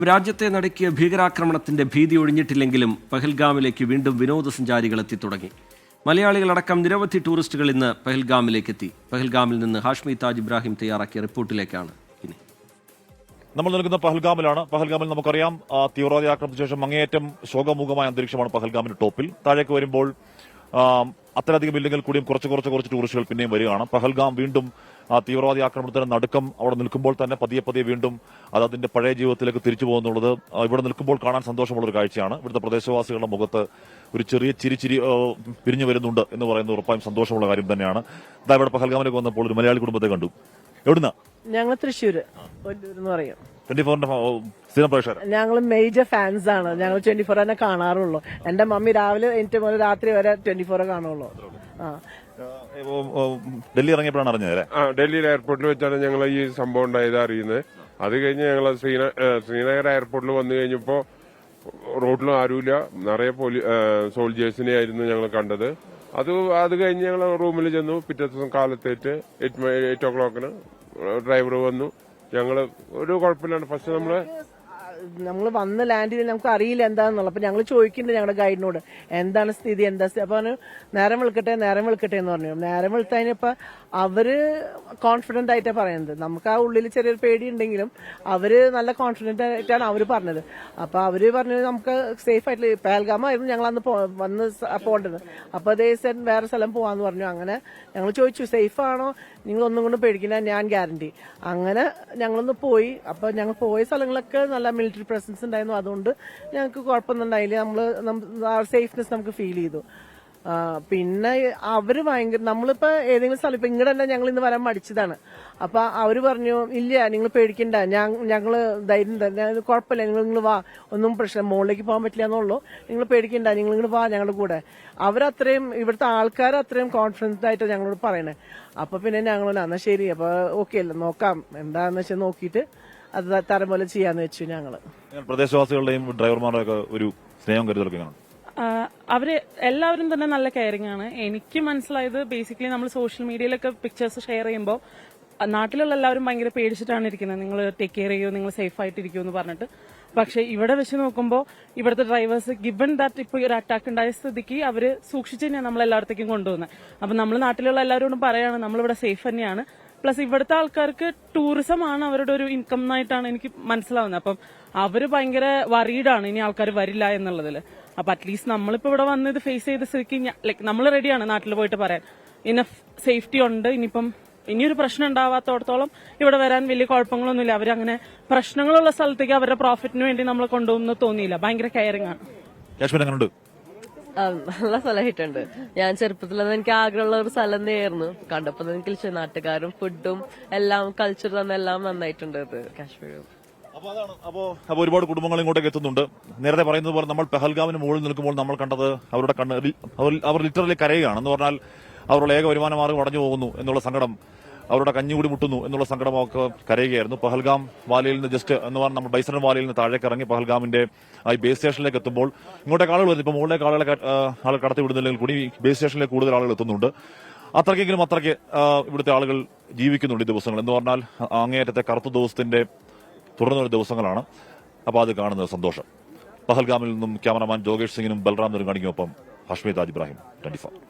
രാജ്യത്തെ നടുക്കിയ ഭീകരാക്രമണത്തിന്റെ ഭീതി ഒഴിഞ്ഞിട്ടില്ലെങ്കിലും പഹൽഗാമിലേക്ക് വീണ്ടും വിനോദസഞ്ചാരികൾ എത്തിത്തുടങ്ങി. മലയാളികളടക്കം നിരവധി ടൂറിസ്റ്റുകൾ ഇന്ന് പഹൽഗാമിലേക്ക് എത്തി. പഹൽഗാമിൽ നിന്ന് ഹാഷ്മി താജ് ഇബ്രാഹിം തയ്യാറാക്കിയ റിപ്പോർട്ടിലേക്കാണ് ഇനി. നമ്മൾ നിൽക്കുന്ന പഹൽഗാമിലാണ്. പഹൽഗാമിൽ നമുക്കറിയാം, തീവ്രവാദി ആക്രമണത്തിന് ശേഷം അങ്ങേയറ്റം ശോകമൂകമായ അന്തരീക്ഷമാണ് പഹൽഗാമിന്റെ ടോപ്പിൽ. താഴേക്ക് വരുമ്പോൾ അത്രയധികം ഇല്ലെങ്കിൽ കൂടിയും കുറച്ച് ടൂറിസ്റ്റുകൾ പിന്നെയും വരികയാണ്. പഹൽഗാം വീണ്ടും തീവ്രവാദി ആക്രമണത്തിന് നടുക്കം അവിടെ നിൽക്കുമ്പോൾ തന്നെ പതിയെ വീണ്ടും അത് അതിന്റെ പഴയ ജീവിതത്തിലേക്ക് തിരിച്ചു പോകുന്നുള്ളത് ഇവിടെ നിൽക്കുമ്പോൾ കാണാൻ സന്തോഷമുള്ള ഒരു കാഴ്ചയാണ്. ഇവിടുത്തെ പ്രദേശവാസികളുടെ മുഖത്ത് ഒരു ചെറിയ ചിരി പിരിഞ്ഞു വരുന്നുണ്ട് എന്ന് പറയുന്നത് ഉറപ്പായും സന്തോഷമുള്ള കാര്യം തന്നെയാണ്. ഇതാ ഇവിടെ പഹൽഗാമിലേക്ക് വന്നപ്പോൾ ഒരു മലയാളി കുടുംബത്തെ കണ്ടു. എവിടുന്ന? ഞങ്ങൾ തൃശ്ശൂര് എന്ന് പറയും. 24 സ്ഥിരം പ്രേക്ഷകർ. ഞങ്ങൾ മേജർ ഫാൻസ് ആണ്. ഞങ്ങൾ 24 തന്നെ കാണാറുള്ളൂ. എന്റെ മമ്മി രാവിലെ എനിക്ക് മുതൽ രാത്രി വരെ 24 കാണുള്ളൂ. ഡൽഹി ഇറങ്ങിയപ്പോഴാണ് അറിഞ്ഞത് അല്ലേ? ഡൽഹി എയർപോർട്ടിൽ വെച്ചാണ് ഞങ്ങൾ ഈ സംഭവം ഉണ്ടായത് അറിയുന്നത്. അത് കഴിഞ്ഞ് ഞങ്ങൾ ശ്രീനഗർ എയർപോർട്ടിൽ വന്നു കഴിഞ്ഞപ്പോ റോഡിലും ആരുമില്ല, നിറയെ സോൾജേഴ്സിനെ ആയിരുന്നു ഞങ്ങൾ കണ്ടത്. അത് കഴിഞ്ഞ് ഞങ്ങൾ റൂമിൽ ചെന്നു. പിറ്റേ ദിവസം കാലത്തേറ്റ് 8 o'clock ഡ്രൈവർ വന്നു. ഞങ്ങള് ഒരു കുഴപ്പമില്ലാണ്ട് ഫസ്റ്റ് നമ്മൾ വന്ന് ലാൻഡ് ചെയ്ത് നമുക്ക് അറിയില്ല എന്താണെന്നുള്ളത്. അപ്പൊ ഞങ്ങൾ ചോദിക്കുന്നുണ്ട് ഞങ്ങളുടെ ഗൈഡിനോട് എന്താണ് സ്ഥിതി, അപ്പൊ നേരം വിളിക്കട്ടെ എന്ന് പറഞ്ഞു. നേരം വിളിച്ചതിനിപ്പോ അവര് കോൺഫിഡന്റ് ആയിട്ടാണ് പറയുന്നത്. നമുക്ക് ആ ഉള്ളിൽ ചെറിയൊരു പേടി ഉണ്ടെങ്കിലും അവര് നല്ല കോൺഫിഡന്റ് ആയിട്ടാണ് അവര് പറഞ്ഞത്. അപ്പൊ അവര് പറഞ്ഞത് നമുക്ക് സേഫ് ആയിട്ട് പഹൽഗാമായിരുന്നു ഞങ്ങൾ അന്ന് വന്ന് പോകേണ്ടത്. അപ്പൊ അതേ വേറെ സ്ഥലം പോവാന്ന് പറഞ്ഞു. അങ്ങനെ ഞങ്ങൾ ചോദിച്ചു സേഫ് ആണോ, നിങ്ങൾ ഒന്നും കൊണ്ട് പേടിക്കില്ല, ഞാൻ ഗ്യാരണ്ടി. അങ്ങനെ ഞങ്ങളൊന്ന് പോയി. അപ്പൊ ഞങ്ങൾ പോയ സ്ഥലങ്ങളൊക്കെ നല്ല മിലിറ്ററി പ്രസൻസ് ഉണ്ടായിരുന്നു. അതുകൊണ്ട് ഞങ്ങൾക്ക് കുഴപ്പമൊന്നും ഉണ്ടായില്ല. ആ സേഫ്നെസ് നമുക്ക് ഫീൽ ചെയ്തു. പിന്നെ അവര് ഭയങ്കര, നമ്മളിപ്പോ ഏതെങ്കിലും സ്ഥലം ഇപ്പൊ ഇങ്ങടെ തന്നെ ഞങ്ങൾ ഇന്ന് വരാൻ മടിച്ചതാണ്. അപ്പൊ അവര് പറഞ്ഞു ഇല്ല നിങ്ങൾ പേടിക്കണ്ട, ഞങ്ങള് ധൈര്യം തന്നെ, കുഴപ്പമില്ല, നിങ്ങൾ വാ, ഒന്നും പ്രശ്നം, മുകളിലേക്ക് പോകാൻ പറ്റില്ല എന്നുള്ളൂ, നിങ്ങൾ പേടിക്കണ്ട, നിങ്ങൾ വാ ഞങ്ങളുടെ കൂടെ. അവരത്രയും ഇവിടുത്തെ ആൾക്കാർ അത്രയും കോൺഫിഡൻസ് ആയിട്ട് ഞങ്ങളോട് പറയണേ. അപ്പൊ പിന്നെ ഞങ്ങൾ എന്നാ ശരി, അപ്പൊ ഓക്കെ അല്ല, നോക്കാം എന്താന്ന് വെച്ചാൽ നോക്കിയിട്ട് അത് തരം പോലെ ചെയ്യാന്ന് വെച്ചു. ഞങ്ങള് പ്രദേശവാസികളുടെയും ഡ്രൈവർമാരുടെ ഒക്കെ ഒരു സ്നേഹം കരുതലൊക്കെയാണ്. അവര് എല്ലാവരും തന്നെ നല്ല കെയറിംഗ് ആണ്. എനിക്ക് മനസ്സിലായത് ബേസിക്കലി നമ്മൾ സോഷ്യൽ മീഡിയയിലൊക്കെ പിക്ചേഴ്സ് ഷെയർ ചെയ്യുമ്പോൾ നാട്ടിലുള്ള എല്ലാവരും ഭയങ്കര പേടിച്ചിട്ടാണ് ഇരിക്കുന്നത്. നിങ്ങൾ ടേക്ക് കെയർ ചെയ്യോ, നിങ്ങൾ സേഫ് ആയിട്ടിരിക്കുമോ എന്ന് പറഞ്ഞിട്ട്. പക്ഷെ ഇവിടെ വെച്ച് നോക്കുമ്പോൾ ഇവിടുത്തെ ഡ്രൈവേഴ്സ് ഗിവൺ ദാറ്റ് ഇപ്പോൾ ഒരു അറ്റാക്ക് ഉണ്ടായ സ്ഥിതിക്ക് അവര് സൂക്ഷിച്ച് തന്നെയാണ് നമ്മളെല്ലായിടത്തേക്കും കൊണ്ടുപോകുന്നത്. അപ്പൊ നമ്മൾ നാട്ടിലുള്ള എല്ലാവരോടും പറയാണ് നമ്മളിവിടെ സേഫ് തന്നെയാണ്. പ്ലസ് ഇവിടുത്തെ ആൾക്കാർക്ക് ടൂറിസം ആണ് അവരുടെ ഒരു ഇൻകം ആയിട്ടാണ് എനിക്ക് മനസ്സിലാവുന്നത്. അപ്പം അവര് ഭയങ്കര വറീഡാണ് ഇനി ആൾക്കാർ വരില്ല എന്നുള്ളതില്. അപ്പൊ അറ്റ്ലീസ്റ്റ് നമ്മളിപ്പോ ഇവിടെ വന്ന് ഇത് ഫേസ് ചെയ്ത് സ്ഥിതിക്ക് ലൈക്ക് നമ്മൾ റെഡിയാണ് നാട്ടിൽ പോയിട്ട് പറയാൻ ഇനഫ് സേഫ്റ്റി ഉണ്ട്. ഇനിയിപ്പം ഇനിയൊരു പ്രശ്നം ഉണ്ടാവാത്തോടത്തോളം ഇവിടെ വരാൻ വലിയ കുഴപ്പങ്ങളൊന്നുമില്ല. അവരങ്ങനെ പ്രശ്നങ്ങളുള്ള സ്ഥലത്തേക്ക് അവരുടെ പ്രോഫിറ്റിന് വേണ്ടി നമ്മളെ കൊണ്ടുപോകുന്നു തോന്നിയില്ല. ഭയങ്കര കെയറിംഗ് ആണ്. നല്ല സ്ഥലമായിട്ടുണ്ട്. ഞാൻ ചെറുപ്പത്തിൽ എനിക്ക് ആഗ്രഹമുള്ള ഒരു സ്ഥലം തന്നെയായിരുന്നു. കണ്ടപ്പോ എനിക്ക് നാട്ടുകാരും ഫുഡും എല്ലാം കൾച്ചർ തന്നെ എല്ലാം നന്നായിട്ടുണ്ട്. കാശ്മീരും അപ്പോ ഒരുപാട് കുടുംബങ്ങൾ ഇങ്ങോട്ടേക്ക് എത്തുന്നുണ്ട്. നേരത്തെ പറയുന്നത് പോലെ നമ്മൾ പഹൽഗാമിന് മുകളിൽ നിൽക്കുമ്പോൾ നമ്മൾ കണ്ടത് അവരുടെ അവർ ലിറ്ററലി കരയുകയാണ്. എന്ന് പറഞ്ഞാൽ അവരുടെ ഏക വരുമാന മാർഗം അടഞ്ഞു പോകുന്നു എന്നുള്ള സങ്കടം, അവരുടെ കഞ്ഞുകൂടി മുട്ടുന്നു എന്നുള്ള സങ്കടമൊക്കെ കരയുകയായിരുന്നു. പഹൽഗാം വാലിയിൽ നിന്ന് ജസ്റ്റ് എന്ന് പറഞ്ഞാൽ നമ്മൾ ബൈസൺ വാലിയിൽ നിന്ന് താഴേക്ക് ഇറങ്ങി പഹൽഗാമിന്റെ ഈ ബേസ് സ്റ്റേഷനിലേക്ക് എത്തുമ്പോൾ ഇങ്ങോട്ടേക്ക് ആളുകൾ വരുന്നു. ഇപ്പൊ മുകളിലേക്ക് ആളുകൾ കടത്തി വിടുന്നില്ലെങ്കിൽ കൂടി ബേസ് സ്റ്റേഷനിലേക്ക് കൂടുതൽ ആളുകൾ എത്തുന്നുണ്ട്. അത്രയ്ക്ക് ഇവിടുത്തെ ആളുകൾ ജീവിക്കുന്നുണ്ട് ഈ ദിവസങ്ങൾ. എന്ന് പറഞ്ഞാൽ അങ്ങേയറ്റത്തെ കറുത്ത ദിവസത്തിന്റെ തുടർന്നൊരു ദിവസങ്ങളാണ്. അപ്പോൾ അത് കാണുന്നത് സന്തോഷം. പഹൽഗാമിൽ നിന്നും ക്യാമറമാൻ ജോഗേഷ് സിംഗിനും ബൽറാം നെടുങ്ങാടിക്കുമൊപ്പം ഹാഷ്മി താജ് ഇബ്രാഹിം, 24.